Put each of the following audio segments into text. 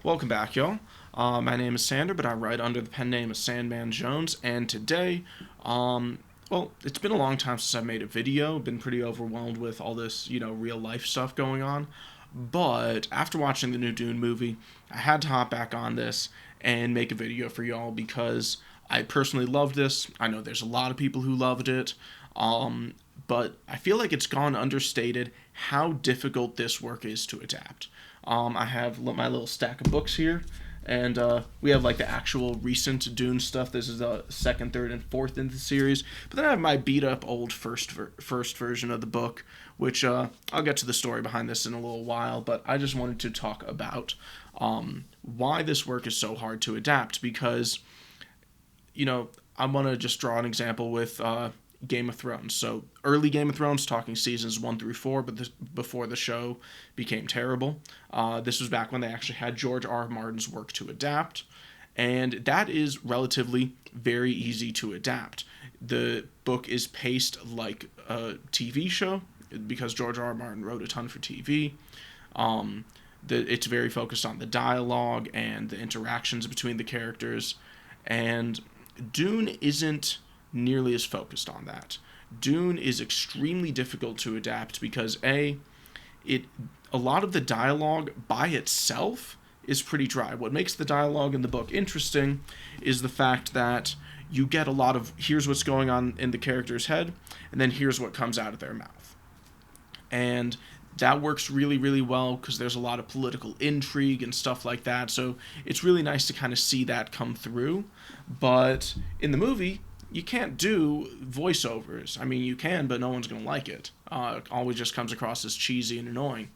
Welcome back, y'all. My name is Sander, but I write under the pen name of Sandman Jones, and today, it's been a long time since I've made a video. Been pretty overwhelmed with all this, real life stuff going on. But after watching the new Dune movie, I had to hop back on this and make a video for y'all because I personally loved this. I know there's a lot of people who loved it. But I feel like it's gone understated how difficult this work is to adapt. I have my little stack of books here, and we have like the actual recent Dune stuff. This is the second, third, and fourth in the series. But then I have my beat up old first version of the book, which I'll get to the story behind this in a little while. But I just wanted to talk about why this work is so hard to adapt because I want to just draw an example with Game of Thrones. So early Game of Thrones, talking seasons 1 through 4, but before the show became terrible. This was back when they actually had George R. R. Martin's work to adapt, and that is relatively very easy to adapt. The book is paced like a TV show because George R. R. Martin wrote a ton for TV. It's very focused on the dialogue and the interactions between the characters, and Dune isn't nearly as focused on that. Dune is extremely difficult to adapt because a lot of the dialogue by itself is pretty dry. What makes the dialogue in the book interesting is the fact that you get a lot of here's what's going on in the character's head, and then here's what comes out of their mouth. And that works really, really well because there's a lot of political intrigue and stuff like that. So it's really nice to kind of see that come through. But in the movie, you can't do voiceovers. I mean, you can, but no one's going to like it. It always just comes across as cheesy and annoying.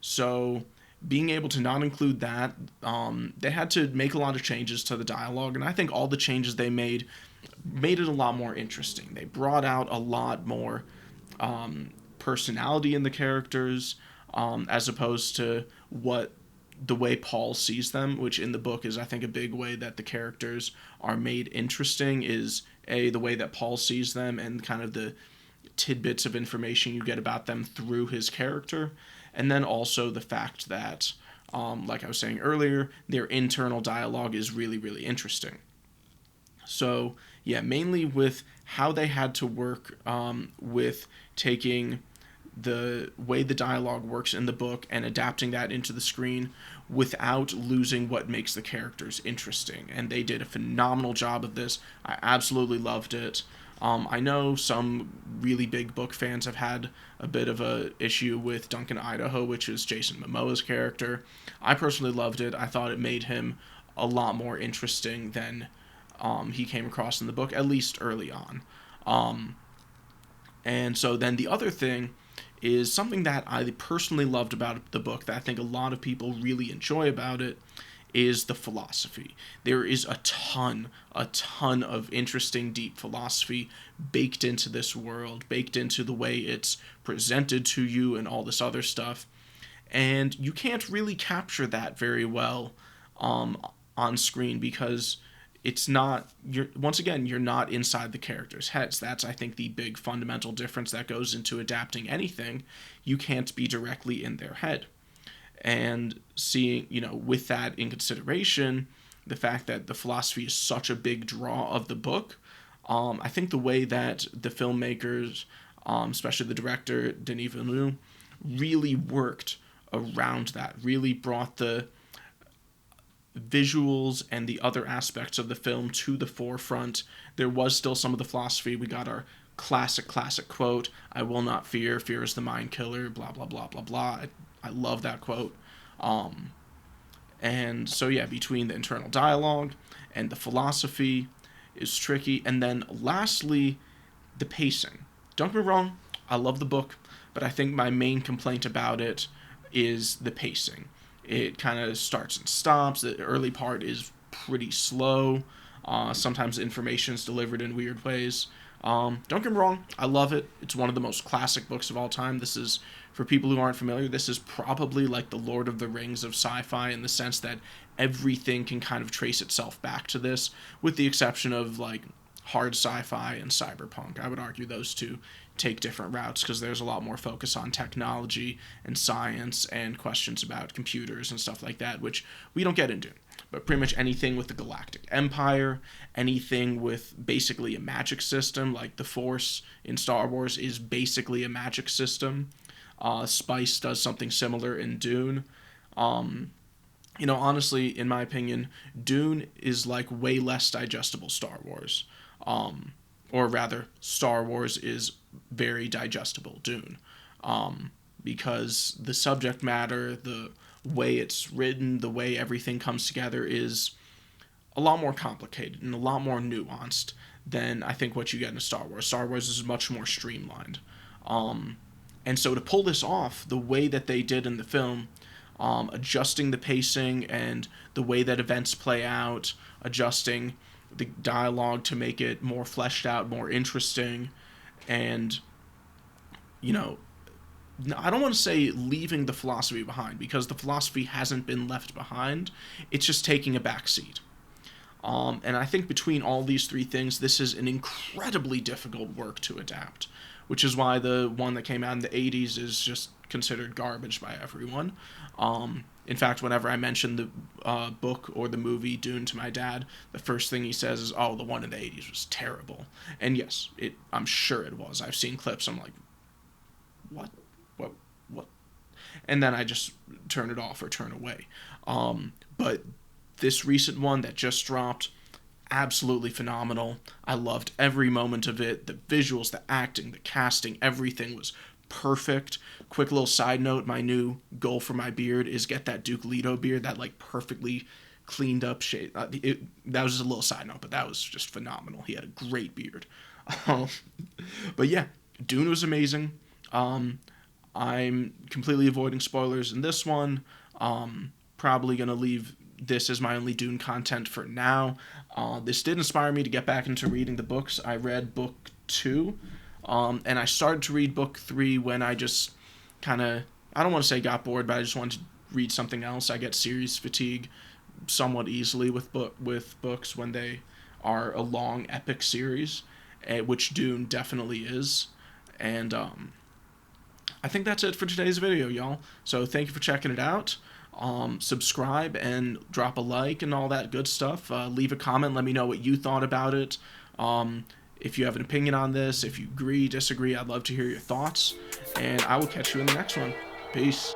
So being able to not include that, they had to make a lot of changes to the dialogue, and I think all the changes they made it a lot more interesting. They brought out a lot more personality in the characters, as opposed to the way Paul sees them, which in the book is, I think, a big way that the characters are made interesting, is the way that Paul sees them and kind of the tidbits of information you get about them through his character. And then also the fact that, like I was saying earlier, their internal dialogue is really, really interesting. So, yeah, mainly with how they had to work with taking the way the dialogue works in the book and adapting that into the screen without losing what makes the characters interesting. And they did a phenomenal job of this. I absolutely loved it. I know some really big book fans have had a bit of a issue with Duncan Idaho, which is Jason Momoa's character. I personally loved it. I thought it made him a lot more interesting than he came across in the book, at least early on. And so then the other thing is something that I personally loved about the book that I think a lot of people really enjoy about it is the philosophy. There is a ton of interesting, deep philosophy baked into this world, baked into the way it's presented to you and all this other stuff. And you can't really capture that very well on screen because it's not, you're not inside the characters' heads. That's, I think, the big fundamental difference that goes into adapting anything. You can't be directly in their head. And seeing, with that in consideration, the fact that the philosophy is such a big draw of the book, I think the way that the filmmakers, especially the director, Denis Villeneuve, really worked around that, really brought the visuals and the other aspects of the film to the forefront. There was still some of the philosophy. We got our classic quote, "I will not fear, fear is the mind killer," blah, blah, blah, blah, blah. I love that quote. And so, yeah, between the internal dialogue and the philosophy is tricky. And then lastly, the pacing. Don't get me wrong, I love the book, but I think my main complaint about it is the pacing. It kind of starts and stops. The early part is pretty slow. Sometimes information is delivered in weird ways. Don't get me wrong, I love it. It's one of the most classic books of all time. This is, for people who aren't familiar, this is probably like the Lord of the Rings of sci-fi in the sense that everything can kind of trace itself back to this, with the exception of like hard sci-fi and cyberpunk. I would argue those two take different routes because there's a lot more focus on technology and science and questions about computers and stuff like that, which we don't get into. But pretty much anything with the Galactic Empire, anything with basically a magic system, like the Force in Star Wars is basically a magic system. Spice does something similar in Dune. Honestly, in my opinion, Dune is like way less digestible Star Wars. Or rather, Star Wars is very digestible Dune. Because the subject matter, the way it's written, the way everything comes together is a lot more complicated and a lot more nuanced than I think what you get in Star Wars. Star Wars is much more streamlined. And so to pull this off the way that they did in the film, adjusting the pacing and the way that events play out, adjusting the dialogue to make it more fleshed out, more interesting, and, I don't want to say leaving the philosophy behind, because the philosophy hasn't been left behind. It's just taking a back seat. And I think between all these three things, this is an incredibly difficult work to adapt, which is why the one that came out in the 80s is just considered garbage by everyone. In fact, whenever I mention the book or the movie Dune to my dad, the first thing he says is, "Oh, the one in the 80s was terrible." And yes, I'm sure it was. I've seen clips. I'm like, what? And then I just turn it off or turn away. But this recent one that just dropped, absolutely phenomenal. I loved every moment of it. The visuals, the acting, the casting, everything was perfect. Quick little side note, my new goal for my beard is get that Duke Leto beard, that like perfectly cleaned up shade. That was just a little side note, but that was just phenomenal. He had a great beard. But yeah, Dune was amazing. I'm completely avoiding spoilers in this one. Probably going to leave this as my only Dune content for now. This did inspire me to get back into reading the books. I read book 2, and I started to read book 3 when I just kind of, I don't want to say got bored, but I just wanted to read something else. I get series fatigue somewhat easily with books when they are a long epic series, which Dune definitely is. And I think that's it for today's video, y'all. So thank you for checking it out. Subscribe and drop a like and all that good stuff. Leave a comment. Let me know what you thought about it. If you have an opinion on this, if you agree, disagree, I'd love to hear your thoughts. And I will catch you in the next one. Peace.